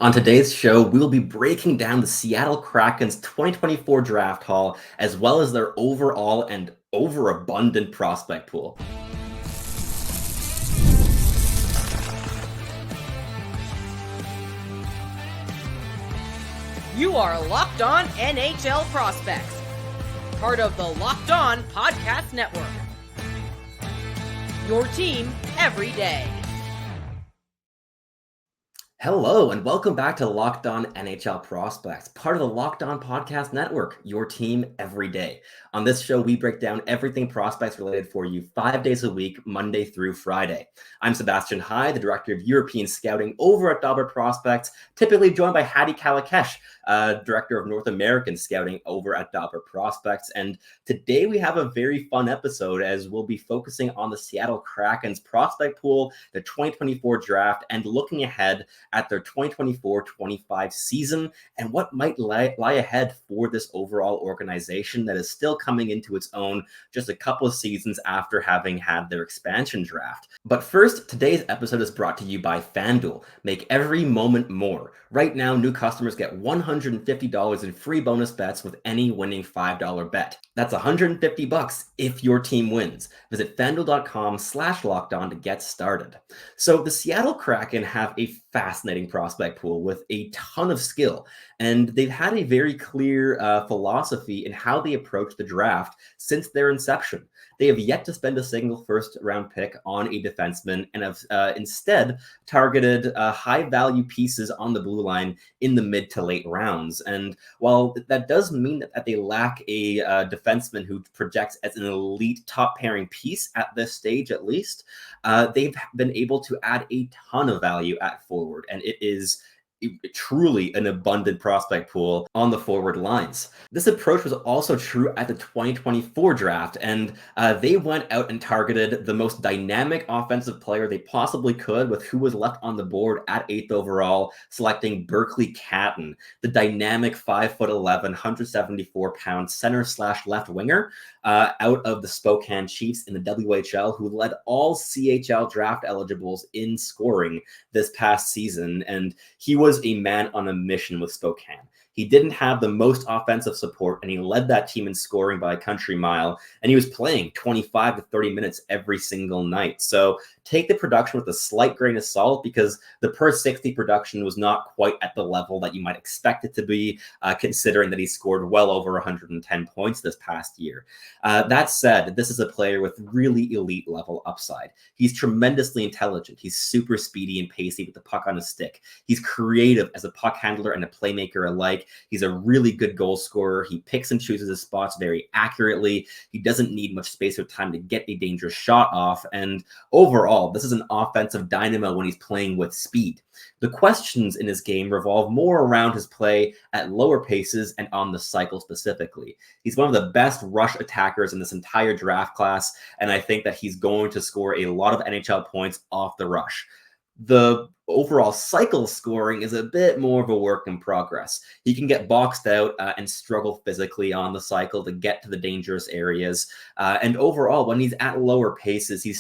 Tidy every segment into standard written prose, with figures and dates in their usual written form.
On today's show, we'll be breaking down the Seattle Kraken's 2024 draft haul, as well as their overall and overabundant prospect pool. You are Locked On NHL Prospects, part of the Locked On Podcast Network. Your team every day. Hello, and welcome back to Locked On NHL Prospects, part of the Locked On Podcast Network, your team every day. On this show, we break down everything prospects related for you 5 days a week, Monday through Friday. I'm Sebastian High, the Director of European Scouting over at Dobber Prospects, typically joined by Hadi Kalakash, Director of North American Scouting over at Dobber Prospects. And today we have a very fun episode as we'll be focusing on the Seattle Kraken's prospect pool, the 2024 draft, and looking ahead at their 2024-25 season and what might lie ahead for this overall organization that is still coming into its own just a couple of seasons after having had their expansion draft. But first, today's episode is brought to you by FanDuel. Make every moment more. Right now, new customers get $150 in free bonus bets with any winning $5 bet. That's $150 if your team wins. Visit FanDuel.com/lockedon to get started. So the Seattle Kraken have a fascinating prospect pool with a ton of skill, and they've had a very clear philosophy in how they approach the draft since their inception. They have yet to spend a single first-round pick on a defenseman and have instead targeted high-value pieces on the blue line in the mid to late rounds. And while that does mean that they lack a defenseman who projects as an elite top-pairing piece at this stage at least, they've been able to add a ton of value at forward, and it is truly an abundant prospect pool on the forward lines. This approach was also true at the 2024 draft, and they went out and targeted the most dynamic offensive player they possibly could with who was left on the board at 8th overall, selecting Berkly Catton, the dynamic 5'11", 174-pound center/left winger out of the Spokane Chiefs in the WHL, who led all CHL draft eligibles in scoring this past season, and he was a man on a mission with Spokane. He didn't have the most offensive support, and he led that team in scoring by a country mile, and he was playing 25 to 30 minutes every single night. So take the production with a slight grain of salt, because the per 60 production was not quite at the level that you might expect it to be, considering that he scored well over 110 points this past year. That said, this is a player with really elite level upside. He's tremendously intelligent. He's super speedy and pacey with the puck on his stick. He's creative as a puck handler and a playmaker alike. He's a really good goal scorer. He picks and chooses his spots very accurately. He doesn't need much space or time to get a dangerous shot off. And overall, this is an offensive dynamo when he's playing with speed. The questions in his game revolve more around his play at lower paces and on the cycle specifically. He's one of the best rush attackers in this entire draft class, and I think that he's going to score a lot of NHL points off the rush. The overall cycle scoring is a bit more of a work in progress. He can get boxed out and struggle physically on the cycle to get to the dangerous areas. And overall, when he's at lower paces, he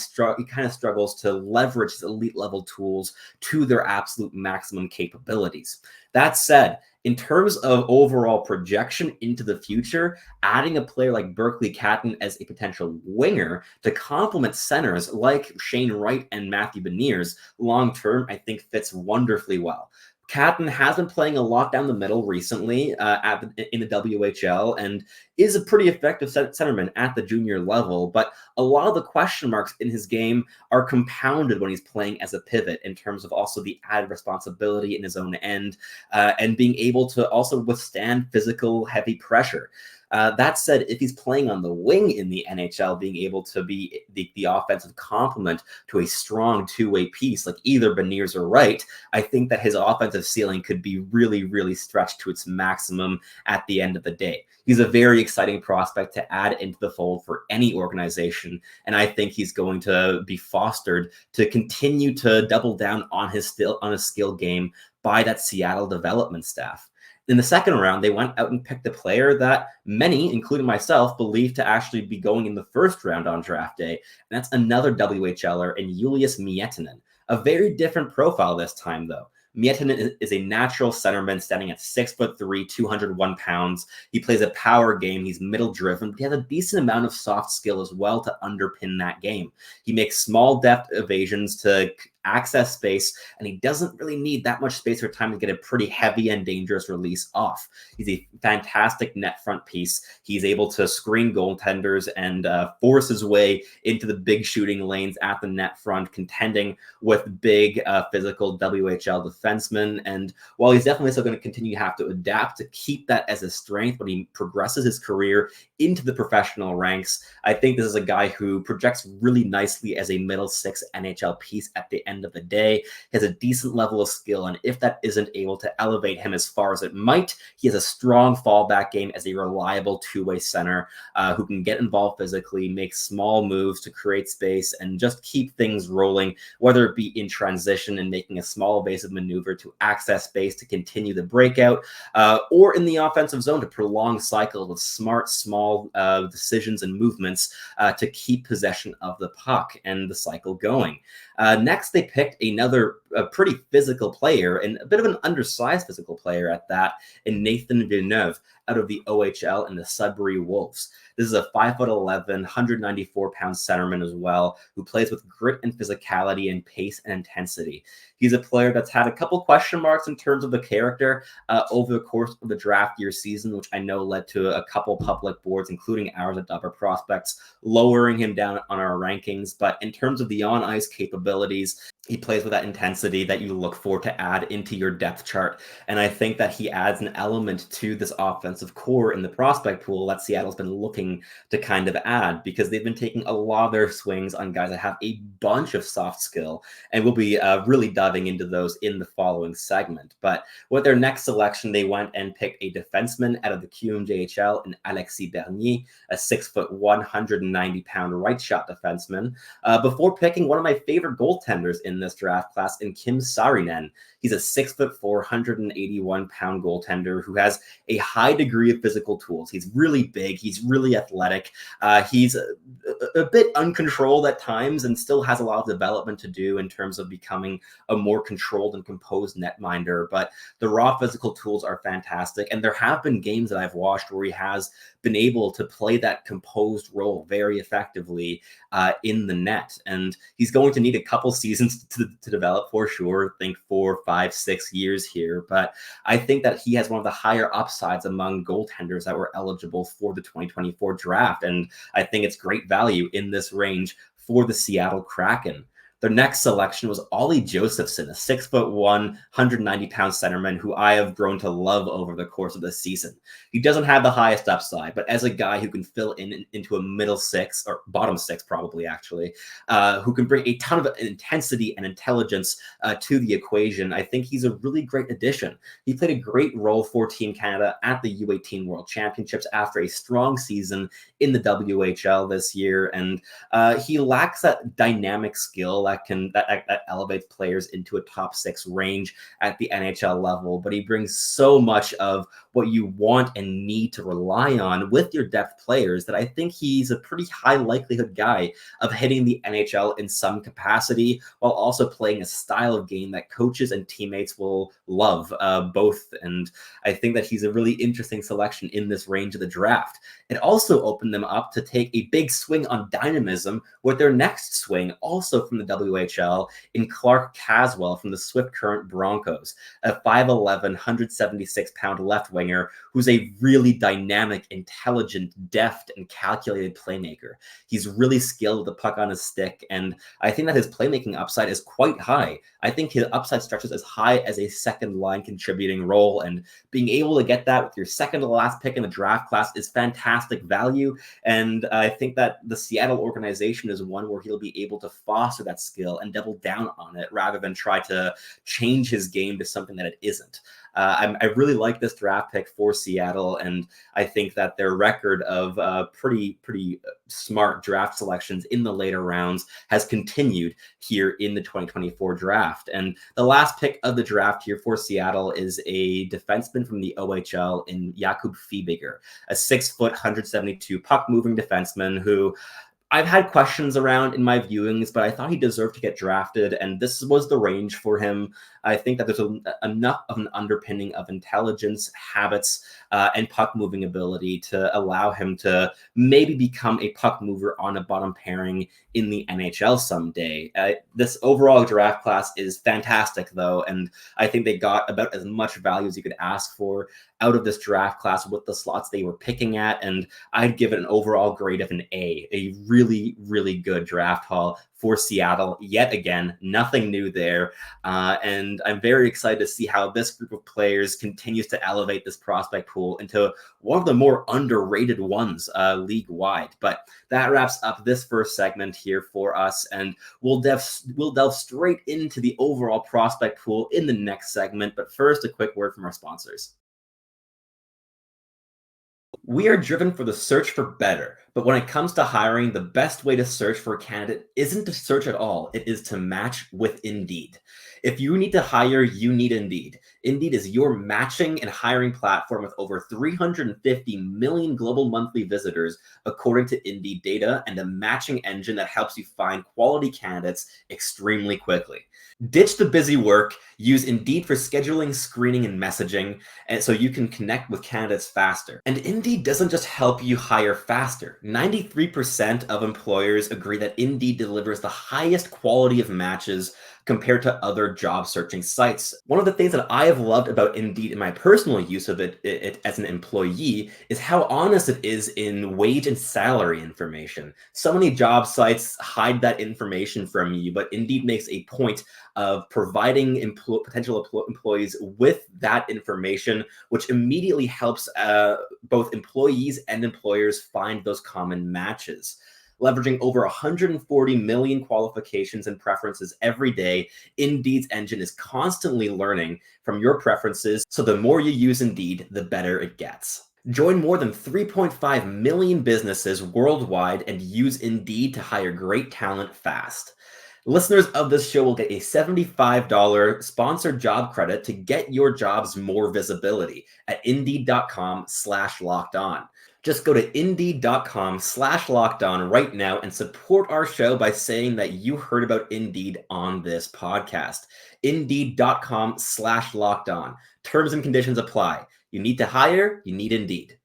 kind of struggles to leverage his elite level tools to their absolute maximum capabilities. That said, in terms of overall projection into the future, adding a player like Berkly Catton as a potential winger to complement centers like Shane Wright and Matthew Beniers long-term, I think fits wonderfully well. Catton has been playing a lot down the middle recently in the WHL and is a pretty effective centerman at the junior level, but a lot of the question marks in his game are compounded when he's playing as a pivot in terms of also the added responsibility in his own end and being able to also withstand physical heavy pressure. That said, if he's playing on the wing in the NHL, being able to be the offensive complement to a strong two-way piece like either Beniers or Wright, I think that his offensive ceiling could be really, really stretched to its maximum at the end of the day. He's a very exciting prospect to add into the fold for any organization, and I think he's going to be fostered to continue to double down on his skill game by that Seattle development staff. In the second round, they went out and picked a player that many, including myself, believed to actually be going in the first round on draft day, and that's another WHLer in Julius Miettinen. A very different profile this time, though. Miettinen is a natural centerman standing at 6'3", 201 pounds. He plays a power game. He's middle driven, but he has a decent amount of soft skill as well to underpin that game. He makes small depth evasions to access space, and he doesn't really need that much space or time to get a pretty heavy and dangerous release off. He's a fantastic net front piece. He's able to screen goaltenders and force his way into the big shooting lanes at the net front, contending with big physical WHL defensemen. And while he's definitely still going to continue to have to adapt to keep that as a strength when he progresses his career into the professional ranks, I think this is a guy who projects really nicely as a middle six NHL piece at the end of the day. He has a decent level of skill, and if that isn't able to elevate him as far as it might, he has a strong fallback game as a reliable two-way center who can get involved physically, make small moves to create space, and just keep things rolling, whether it be in transition and making a small evasive maneuver to access space to continue the breakout, or in the offensive zone to prolong cycles with smart, small decisions and movements to keep possession of the puck and the cycle going. Next, they picked another pretty physical player, and a bit of an undersized physical player at that, in Nathan Villeneuve out of the OHL and the Sudbury Wolves. This is a 5'11", 194-pound centerman as well, who plays with grit and physicality and pace and intensity. He's a player that's had a couple question marks in terms of the character over the course of the draft year season, which I know led to a couple public boards, including ours at Dapper Prospects, lowering him down on our rankings. But in terms of the on-ice capabilities, he plays with that intensity that you look for to add into your depth chart. And I think that he adds an element to this offensive core in the prospect pool that Seattle's been looking to kind of add, because they've been taking a lot of their swings on guys that have a bunch of soft skill. And we'll be really diving into those in the following segment. But with their next selection, they went and picked a defenseman out of the QMJHL in Alexis Bernier, a 6'1", 190-pound right shot defenseman, before picking one of my favorite goaltenders in this draft class in Kim Saarinen. He's a 6'4", 181-pound goaltender who has a high degree of physical tools. He's really big. He's really athletic. He's a bit uncontrolled at times and still has a lot of development to do in terms of becoming a more controlled and composed netminder. But the raw physical tools are fantastic. And there have been games that I've watched where he has been able to play that composed role very effectively in the net. And he's going to need a couple seasons to develop for sure. I think 4, 5, 6 years here. But I think that he has one of the higher upsides among goaltenders that were eligible for the 2024 draft. And I think it's great value in this range for the Seattle Kraken. Their next selection was Ollie Josephson, a 6'1", 190-pound centerman who I have grown to love over the course of the season. He doesn't have the highest upside, but as a guy who can fill into a middle six, or bottom six probably actually, who can bring a ton of intensity and intelligence to the equation, I think he's a really great addition. He played a great role for Team Canada at the U18 World Championships after a strong season in the WHL this year, and he lacks that dynamic skill that elevates players into a top 6 range at the NHL level, but he brings so much of what you want and need to rely on with your depth players that I think he's a pretty high likelihood guy of hitting the NHL in some capacity, while also playing a style of game that coaches and teammates will love both. And I think that he's a really interesting selection in this range of the draft. It also opened them up to take a big swing on dynamism with their next swing, also from the WHL, in Clark Caswell from the Swift Current Broncos, a 5'11", 176-pound left winger who's a really dynamic, intelligent, deft, and calculated playmaker. He's really skilled with the puck on his stick, and I think that his playmaking upside is quite high. I think his upside stretches as high as a second-line contributing role, and being able to get that with your second-to-last pick in the draft class is fantastic value, and I think that the Seattle organization is one where he'll be able to foster that skill and double down on it rather than try to change his game to something that it isn't. I really like this draft pick for Seattle, and I think that their record of pretty smart draft selections in the later rounds has continued here in the 2024 draft. And the last pick of the draft here for Seattle is a defenseman from the OHL in Jakub Fiebiger, a 6', 172 puck-moving defenseman who I've had questions around in my viewings, but I thought he deserved to get drafted, and this was the range for him. I think that there's enough of an underpinning of intelligence, habits, and puck moving ability to allow him to maybe become a puck mover on a bottom pairing in the NHL someday. This overall draft class is fantastic, though, and I think they got about as much value as you could ask for out of this draft class with the slots they were picking at, and I'd give it an overall grade of an A really, really good draft haul for Seattle. Yet again, nothing new there. And I'm very excited to see how this group of players continues to elevate this prospect pool into one of the more underrated ones league-wide. But that wraps up this first segment here for us, and we'll delve straight into the overall prospect pool in the next segment. But first, a quick word from our sponsors. We are driven for the search for better, but when it comes to hiring, the best way to search for a candidate isn't to search at all. It is to match with Indeed. If you need to hire, you need Indeed. Indeed is your matching and hiring platform with over 350 million global monthly visitors, according to Indeed data, and a matching engine that helps you find quality candidates extremely quickly. Ditch the busy work, use Indeed for scheduling, screening, and messaging, and so you can connect with candidates faster. And Indeed doesn't just help you hire faster. 93% of employers agree that Indeed delivers the highest quality of matches compared to other job searching sites. One of the things that I have loved about Indeed in my personal use of it as an employee is how honest it is in wage and salary information. So many job sites hide that information from you, but Indeed makes a point of providing potential employees with that information, which immediately helps both employees and employers find those common matches. Leveraging over 140 million qualifications and preferences every day, Indeed's engine is constantly learning from your preferences, so the more you use Indeed, the better it gets. Join more than 3.5 million businesses worldwide and use Indeed to hire great talent fast. Listeners of this show will get a $75 sponsored job credit to get your jobs more visibility at Indeed.com/lockedon. Just go to Indeed.com/lockedon right now and support our show by saying that you heard about Indeed on this podcast. Indeed.com/lockedon. Terms and conditions apply. You need to hire, you need Indeed.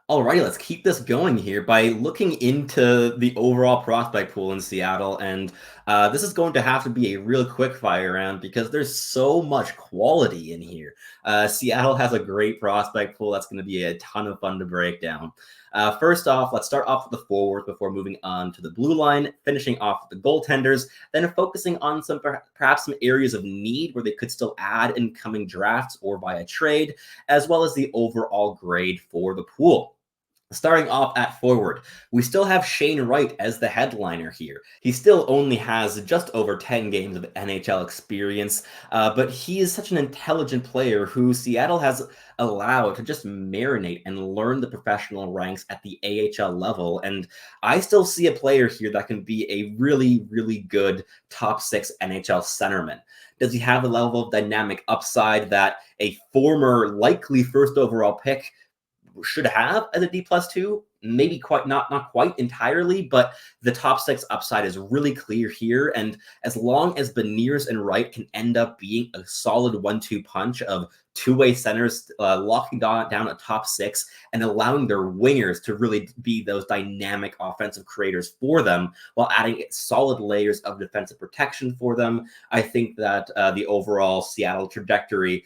Alrighty, let's keep this going here by looking into the overall prospect pool in Seattle. And this is going to have to be a real quick fire round because there's so much quality in here. Seattle has a great prospect pool. That's going to be a ton of fun to break down. First off, let's start off with the forwards before moving on to the blue line, finishing off with the goaltenders, then focusing on perhaps some areas of need where they could still add in coming drafts or via trade, as well as the overall grade for the pool. Starting off at forward, we still have Shane Wright as the headliner here. He still only has just over 10 games of NHL experience, but he is such an intelligent player who Seattle has allowed to just marinate and learn the professional ranks at the AHL level. And I still see a player here that can be a really, really good top 6 NHL centerman. Does he have a level of dynamic upside that a former likely first overall pick should have as a D+2? Maybe not quite entirely, but the top 6 upside is really clear here. And as long as Beniers and Wright can end up being a solid 1-2 punch of two-way centers, locking down a top 6 and allowing their wingers to really be those dynamic offensive creators for them while adding solid layers of defensive protection for them, I think that the overall Seattle trajectory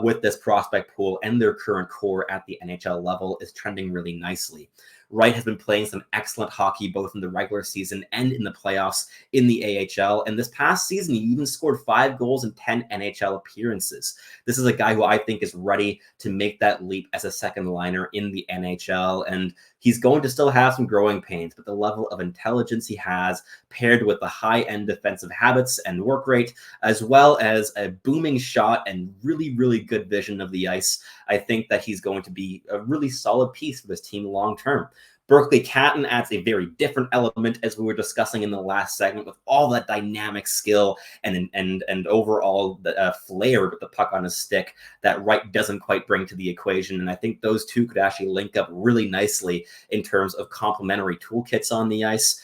with this prospect pool and their current core at the NHL level is trending really nicely. Wright has been playing some excellent hockey both in the regular season and in the playoffs in the AHL. And this past season, he even scored 5 goals in 10 NHL appearances. This is a guy who I think is ready to make that leap as a second liner in the NHL. And he's going to still have some growing pains, but the level of intelligence he has, paired with the high-end defensive habits and work rate, as well as a booming shot and really, really good vision of the ice, I think that he's going to be a really solid piece for this team long-term. Berkly Catton adds a very different element, as we were discussing in the last segment, with all that dynamic skill and overall the flair with the puck on his stick that Wright doesn't quite bring to the equation. And I think those two could actually link up really nicely in terms of complementary toolkits on the ice.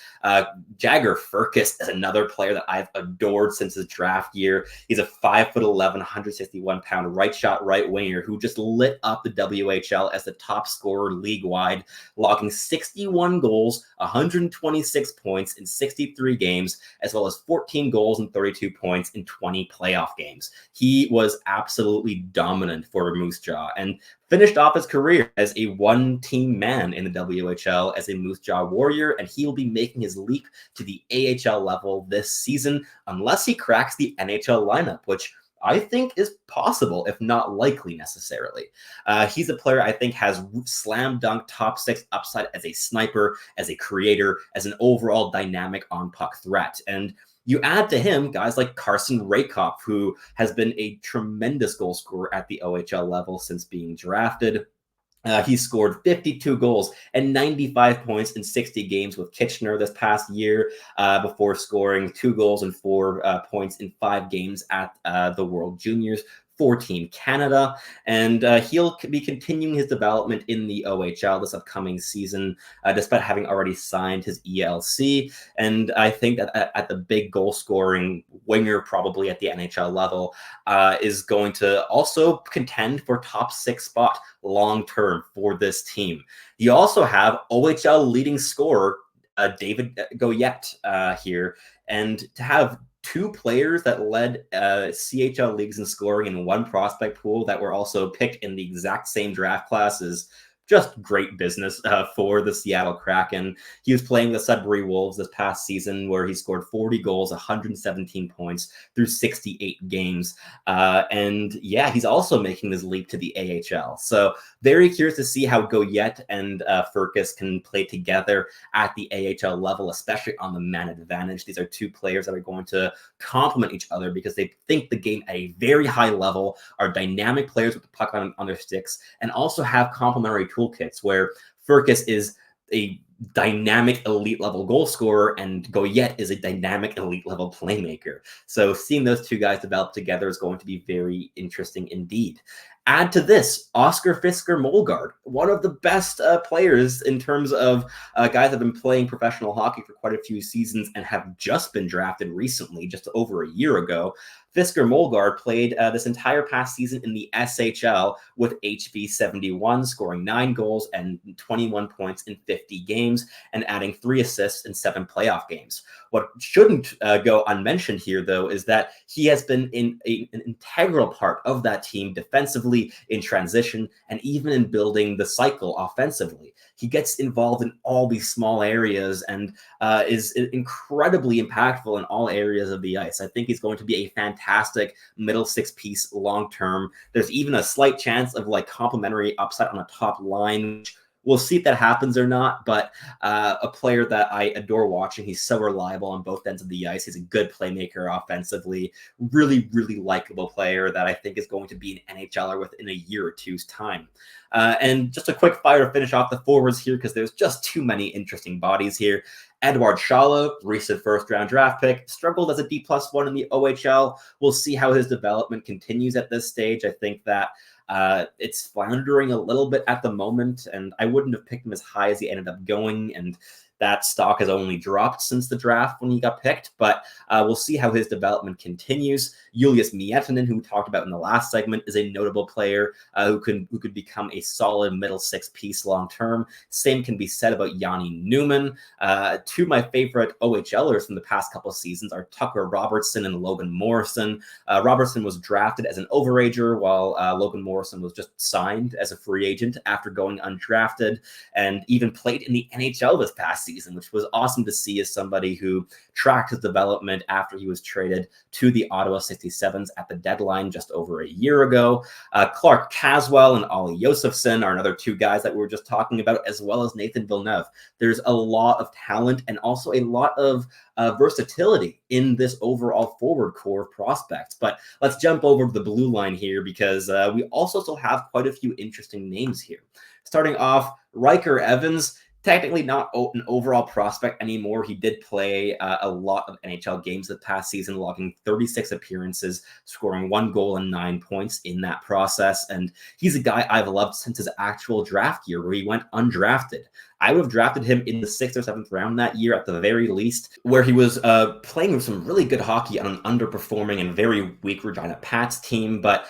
Jagger Firkus is another player that I've adored since his draft year. He's a 5'11", 161-pound right shot right winger who just lit up the WHL as the top scorer league-wide, logging 61 goals, 126 points in 63 games, as well as 14 goals and 32 points in 20 playoff games. He was absolutely dominant for Moose Jaw and finished off his career as a one-team man in the WHL as a Moose Jaw Warrior, and he will be making his leap to the AHL level this season unless he cracks the NHL lineup, which I think is possible, if not likely necessarily. He's a player I think has slam dunk top six upside as a sniper, as a creator, as an overall dynamic on puck threat. And you add to him guys like Carson Rakoff, who has been a tremendous goal scorer at the OHL level since being drafted. He scored 52 goals and 95 points in 60 games with Kitchener this past year, before scoring 2 goals and 4 points in 5 games at the World Juniors for Team Canada. And he'll be continuing his development in the OHL this upcoming season, despite having already signed his ELC. And I think that at the big goal scoring winger, probably at the NHL level, is going to also contend for top 6 spot long term for this team. You also have OHL leading scorer David Goyette here, and to have 2 players that led CHL leagues in scoring in one prospect pool that were also picked in the exact same draft classes. Just great business for the Seattle Kraken. He was playing the Sudbury Wolves this past season, where he scored 40 goals, 117 points through 68 games. And yeah, he's also making his leap to the AHL. So very curious to see how Goyette and Firkus can play together at the AHL level, especially on the man advantage. These are 2 players that are going to complement each other because they think the game at a very high level, are dynamic players with the puck on their sticks, and also have complementary toolkits, where Firkus is a dynamic elite level goal scorer and Goyette is a dynamic elite level playmaker. So seeing those 2 guys develop together is going to be very interesting indeed. Add to this, Oscar Fisker Molgaard, one of the best players in terms of guys that have been playing professional hockey for quite a few seasons and have just been drafted recently, just over a year ago. Fisker Molgaard played this entire past season in the SHL with HV71, scoring 9 goals and 21 points in 50 games and adding 3 assists in 7 playoff games. What shouldn't go unmentioned here, though, is that he has been an integral part of that team defensively, in transition, and even in building the cycle offensively. He gets involved in all these small areas and is incredibly impactful in all areas of the ice. I think he's going to be a fantastic middle 6 piece long term. There's even a slight chance of like complementary upside on the top line, which we'll see if that happens or not, but a player that I adore watching. He's so reliable on both ends of the ice. He's a good playmaker offensively, really, really likable player that I think is going to be an NHLer within a year or two's time. And just a quick fire to finish off the forwards here, because there's just too many interesting bodies here. Edward Shala, recent first-round draft pick, struggled as a D+1 in the OHL. We'll see how his development continues at this stage. I think that it's floundering a little bit at the moment, and I wouldn't have picked him as high as he ended up going, and that stock has only dropped since the draft when he got picked, but we'll see how his development continues. Julius Miettinen, who we talked about in the last segment, is a notable player who could become a solid middle 6 piece long term. Same can be said about Yanni Newman. 2 of my favorite OHLers from the past couple of seasons are Tucker Robertson and Logan Morrison. Robertson was drafted as an overager, while Logan Morrison was just signed as a free agent after going undrafted, and even played in the NHL this past season, which was awesome to see as somebody who tracked his development after he was traded to the Ottawa 67s at the deadline just over a year ago. Clark Caswell and Ollie Josefson are another 2 guys that we were just talking about, as well as Nathan Villeneuve. There's a lot of talent and also a lot of versatility in this overall forward core of prospects. But let's jump over to the blue line here, because we also still have quite a few interesting names here. Starting off, Riker Evans. technically not an overall prospect anymore. He did play a lot of NHL games the past season, logging 36 appearances, scoring 1 goal and 9 points in that process. And he's a guy I've loved since his actual draft year, where he went undrafted. I would have drafted him in the 6th or 7th round that year at the very least, where he was playing with some really good hockey on an underperforming and very weak Regina Pats team. But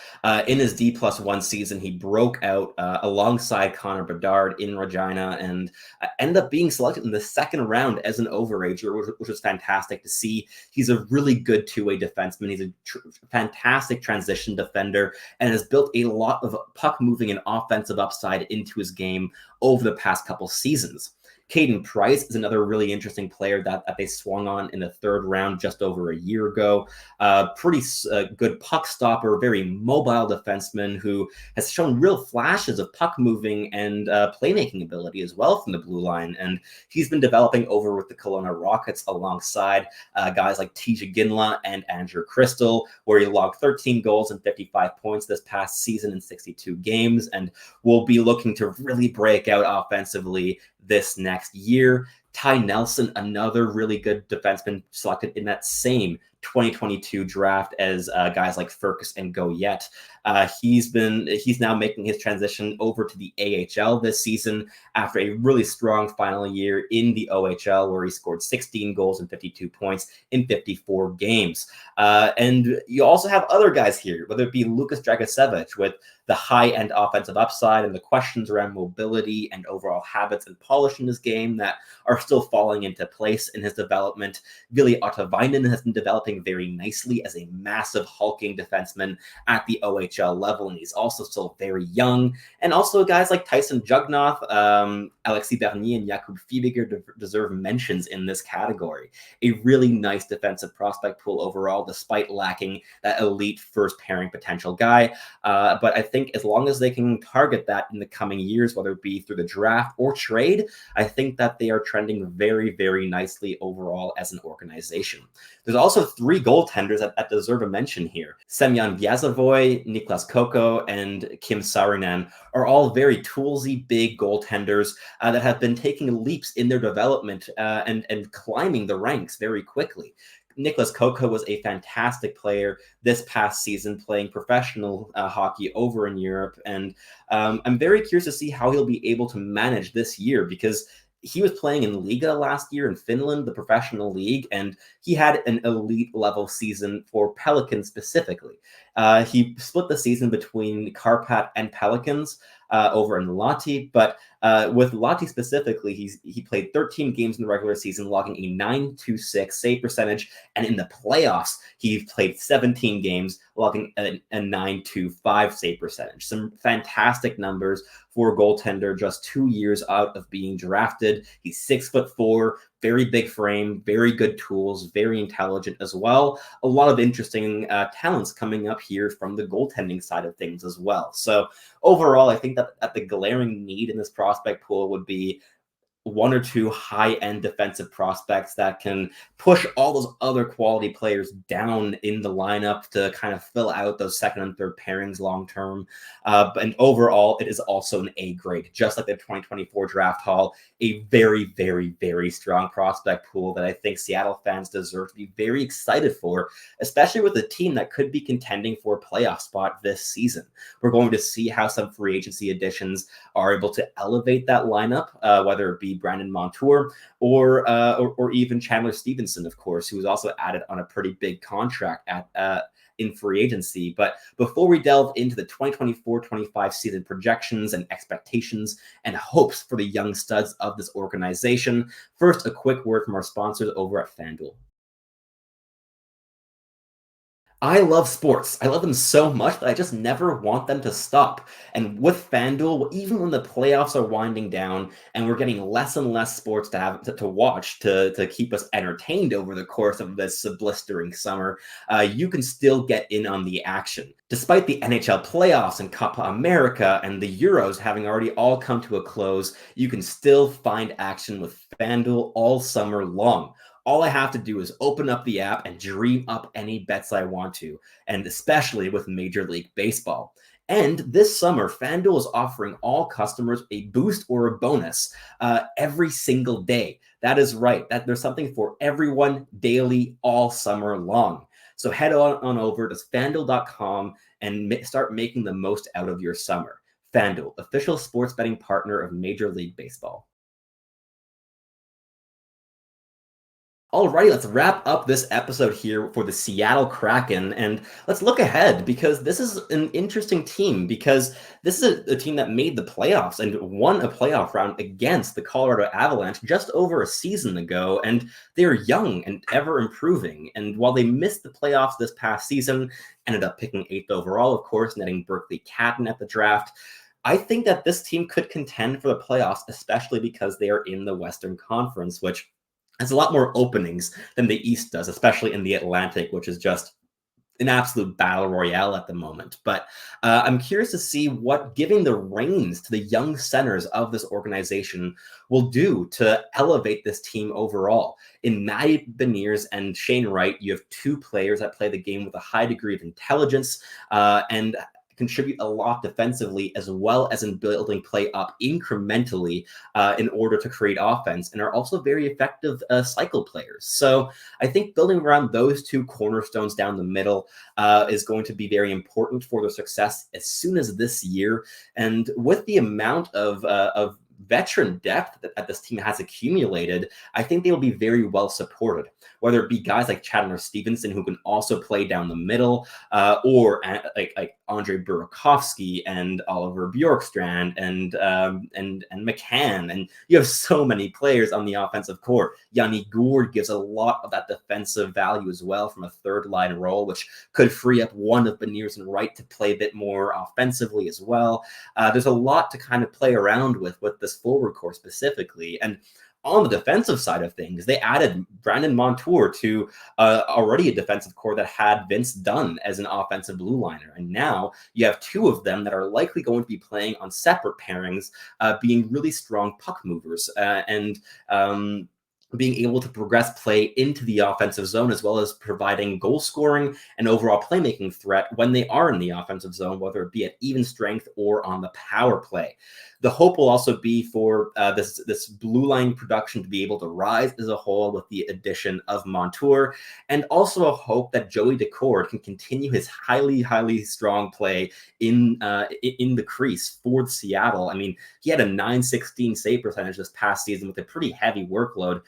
in his D+1 season, he broke out alongside Connor Bedard in Regina and ended up being selected in the 2nd round as an overager, which was fantastic to see. He's a really good two-way defenseman. He's a fantastic transition defender and has built a lot of puck-moving and offensive upside into his game over the past couple seasons. Caden Price is another really interesting player that they swung on in the 3rd round just over a year ago. Pretty good puck stopper, very mobile defenseman who has shown real flashes of puck moving and playmaking ability as well from the blue line. And he's been developing over with the Kelowna Rockets alongside guys like Tisha Ginla and Andrew Crystal, where he logged 13 goals and 55 points this past season in 62 games, and will be looking to really break out offensively this next year. Ty Nelson, another really good defenseman selected in that same 2022 draft as guys like Furcus and Goyette. He's now making his transition over to the AHL this season after a really strong final year in the OHL, where he scored 16 goals and 52 points in 54 games. And you also have other guys here, whether it be Lukas Dragicevic with the high-end offensive upside and the questions around mobility and overall habits and polish in his game that are still falling into place in his development. Ville Ottavainen has been developing very nicely as a massive hulking defenseman at the OHL level, and he's also still very young. And also guys like Tyson Jugnoth, Alexis Bernier, and Jakub Fiebiger deserve mentions in this category. A really nice defensive prospect pool overall, despite lacking that elite first pairing potential guy. But I think as long as they can target that in the coming years, whether it be through the draft or trade, I think that they are trending very, very nicely overall as an organization. There's also 3 goaltenders that deserve a mention here. Semyon Vyazavoy, Niklas Koko, and Kim Saarinen are all very toolsy, big goaltenders that have been taking leaps in their development and climbing the ranks very quickly. Niklas Koko was a fantastic player this past season, playing professional hockey over in Europe. And I'm very curious to see how he'll be able to manage this year, because he was playing in Liga last year in Finland, the professional league, and he had an elite level season for Pelicans specifically. He split the season between Karpat and Pelicans over in Lahti, but with Lahti specifically, he played 13 games in the regular season, logging a .926 save percentage, and in the playoffs, he played 17 games, logging a .925 save percentage. Some fantastic numbers for a goaltender just 2 years out of being drafted. He's 6'4", very big frame, very good tools, very intelligent as well. A lot of interesting talents coming up here from the goaltending side of things as well. So overall, I think that the glaring need in this prospect pool would be 1 or 2 high-end defensive prospects that can push all those other quality players down in the lineup to kind of fill out those 2nd and 3rd pairings long-term. And overall, it is also an A grade, just like the 2024 draft haul, a very, very, very strong prospect pool that I think Seattle fans deserve to be very excited for, especially with a team that could be contending for a playoff spot this season. We're going to see how some free agency additions are able to elevate that lineup, whether it be Brandon Montour or even Chandler Stevenson, of course, who was also added on a pretty big contract in free agency. But before we delve into the 2024-25 season projections and expectations and hopes for the young studs of this organization, first, a quick word from our sponsors over at FanDuel. I love sports. I love them so much that I just never want them to stop. And with FanDuel, even when the playoffs are winding down and we're getting less and less sports to watch to keep us entertained over the course of this blistering summer, you can still get in on the action. Despite the NHL playoffs and Copa America and the Euros having already all come to a close, you can still find action with FanDuel all summer long. All I have to do is open up the app and dream up any bets I want to, and especially with Major League Baseball. And this summer, FanDuel is offering all customers a boost or a bonus every single day. That is right. That there's something for everyone daily all summer long. So head on over to fanduel.com and start making the most out of your summer. FanDuel, official sports betting partner of Major League Baseball. Alrighty, let's wrap up this episode here for the Seattle Kraken, and let's look ahead because this is an interesting team because this is a team that made the playoffs and won a playoff round against the Colorado Avalanche just over a season ago, and they're young and ever improving. And while they missed the playoffs this past season, ended up picking 8th overall, of course, netting Berkly Catton at the draft. I think that this team could contend for the playoffs, especially because they are in the Western Conference, which has a lot more openings than the East does, especially in the Atlantic, which is just an absolute battle royale at the moment. But I'm curious to see what giving the reins to the young centers of this organization will do to elevate this team overall. In Matty Beniers and Shane Wright, you have two players that play the game with a high degree of intelligence and contribute a lot defensively as well as in building play up incrementally in order to create offense, and are also very effective cycle players. So I think building around those two cornerstones down the middle is going to be very important for their success as soon as this year. And with the amount of veteran depth that this team has accumulated, I think they will be very well supported, whether it be guys like Chadner Stevenson, who can also play down the middle, or like Andre Burakovsky and Oliver Bjorkstrand and McCann. And you have so many players on the offensive court. Yanni Gourde gives a lot of that defensive value as well from a third line role, which could free up one of Beniers and Wright to play a bit more offensively as well. There's a lot to kind of play around with this forward core specifically. And on the defensive side of things, they added Brandon Montour to already a defensive core that had Vince Dunn as an offensive blue liner. And now you have two of them that are likely going to be playing on separate pairings, being really strong puck movers and being able to progress play into the offensive zone, as well as providing goal scoring and overall playmaking threat when they are in the offensive zone, whether it be at even strength or on the power play. The hope will also be for this blue line production to be able to rise as a whole with the addition of Montour, and also a hope that Joey Decord can continue his highly strong play in the crease for Seattle. I mean, he had a .916 save percentage this past season with a pretty heavy workload,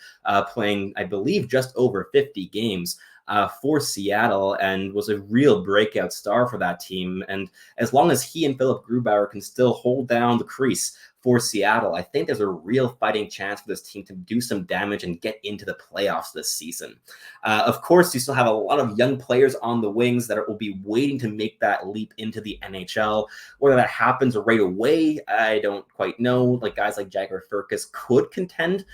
playing, I believe, just over 50 games for Seattle, and was a real breakout star for that team. And as long as he and Philip Grubauer can still hold down the crease for Seattle, I think there's a real fighting chance for this team to do some damage and get into the playoffs this season. Of course, you still have a lot of young players on the wings that will be waiting to make that leap into the NHL. Whether that happens right away, I don't quite know. Like guys like Jagger Firkus could contend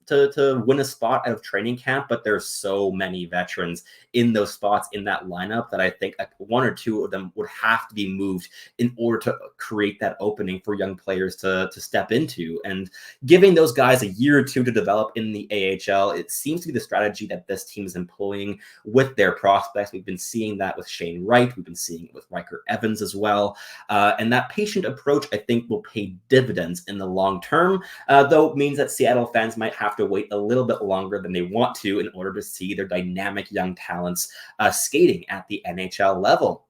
to win a spot out of training camp, but there's so many veterans in those spots in that lineup that I think one or two of them would have to be moved in order to create that opening for young players to step into. And giving those guys a year or two to develop in the AHL, it seems to be the strategy that this team is employing with their prospects. We've been seeing that with Shane Wright. We've been seeing it with Riker Evans as well. And that patient approach, I think, will pay dividends in the long term, though it means that Seattle fans might have to wait a little bit longer than they want to in order to see their dynamic young talents skating at the NHL level.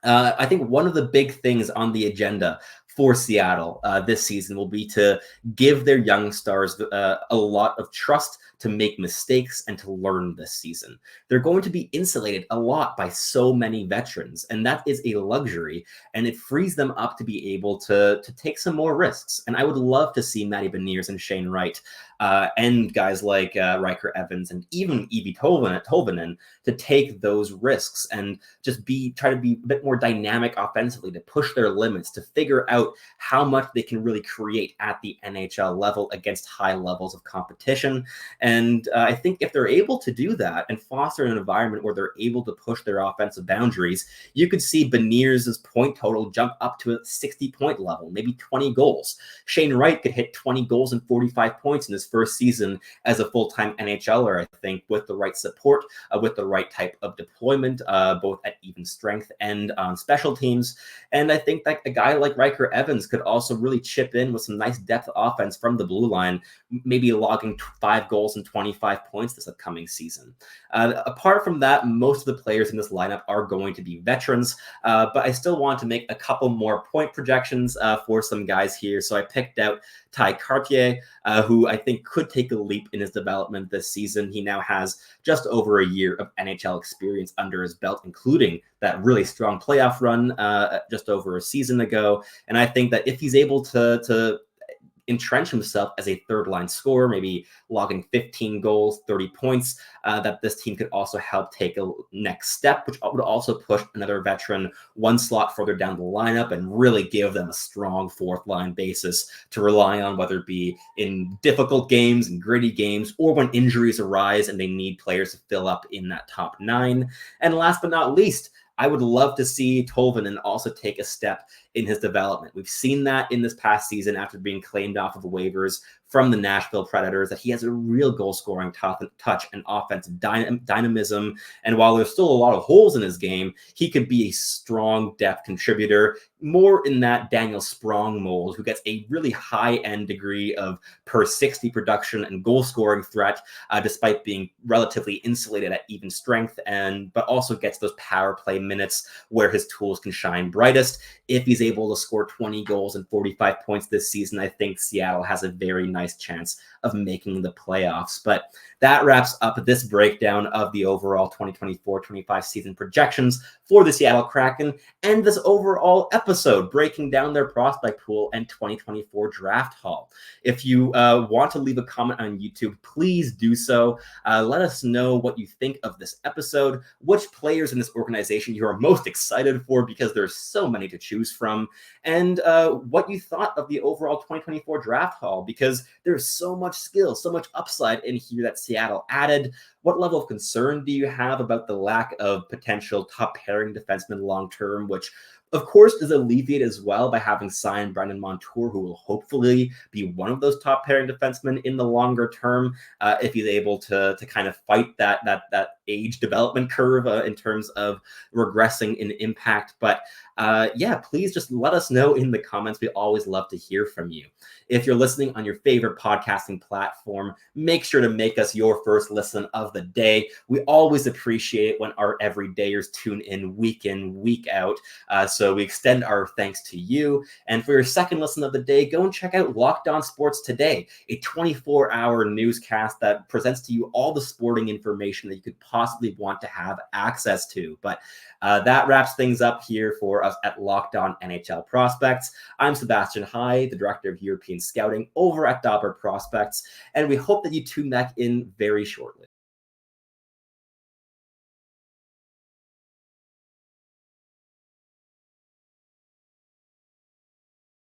I think one of the big things on the agenda for Seattle this season will be to give their young stars a lot of trust to make mistakes and to learn this season. They're going to be insulated a lot by so many veterans, and that is a luxury, and it frees them up to be able to take some more risks. And I would love to see Matty Beniers and Shane Wright and guys like Riker Evans and even Evie Tolvanen to take those risks and just try to be a bit more dynamic offensively, to push their limits, to figure out how much they can really create at the NHL level against high levels of competition. And I think if they're able to do that and foster an environment where they're able to push their offensive boundaries, you could see Beniers' point total jump up to a 60-point level, maybe 20 goals. Shane Wright could hit 20 goals and 45 points in his first season as a full-time NHLer, I think, with the right support, with the right type of deployment, both at even strength and on special teams. And I think that a guy like Riker Evans could also really chip in with some nice depth offense from the blue line, maybe logging 5 goals and 25 points this upcoming season. Apart from that, most of the players in this lineup are going to be veterans, but I still want to make a couple more point projections for some guys here. So I picked out Ty Cartier, who I think could take a leap in his development this season. He now has just over a year of NHL experience under his belt, including that really strong playoff run just over a season ago. And I think that if he's able to entrench himself as a third line scorer, maybe logging 15 goals, 30 points, that this team could also help take a next step, which would also push another veteran one slot further down the lineup and really give them a strong fourth line basis to rely on, whether it be in difficult games and gritty games or when injuries arise and they need players to fill up in that top 9. And last but not least, I would love to see Tolvanen also take a step in his development. We've seen that in this past season after being claimed off of waivers from the Nashville Predators, that he has a real goal-scoring touch and offensive dynamism. And while there's still a lot of holes in his game, he could be a strong depth contributor, more in that Daniel Sprong mold, who gets a really high-end degree of per 60 production and goal-scoring threat, despite being relatively insulated at even strength, but also gets those power play minutes where his tools can shine brightest. If he's able to score 20 goals and 45 points this season, I think Seattle has a very nice chance of making the playoffs. But that wraps up this breakdown of the overall 2024-25 season projections for the Seattle Kraken and this overall episode breaking down their prospect pool and 2024 draft haul. If you want to leave a comment on YouTube, please do so. Let us know what you think of this episode, which players in this organization you are most excited for, because there's so many to choose from, and what you thought of the overall 2024 draft haul, because there's so much skill, so much upside in here that Seattle added. What level of concern do you have about the lack of potential top pairing defensemen long-term, which of course is alleviated as well by having signed Brandon Montour, who will hopefully be one of those top pairing defensemen in the longer term, if he's able to kind of fight that age development curve in terms of regressing in impact. But yeah, please just let us know in the comments. We always love to hear from you. If you're listening on your favorite podcasting platform, make sure to make us your first listen of the day. We always appreciate it when our everydayers tune in, week out. So we extend our thanks to you. And for your second listen of the day, go and check out Locked On Sports Today, a 24-hour newscast that presents to you all the sporting information that you could possibly want to have access to. But that wraps things up here for us at Locked On NHL Prospects. I'm Sebastian High, the Director of European Scouting over at Dobber Prospects, and we hope that you tune back in very shortly.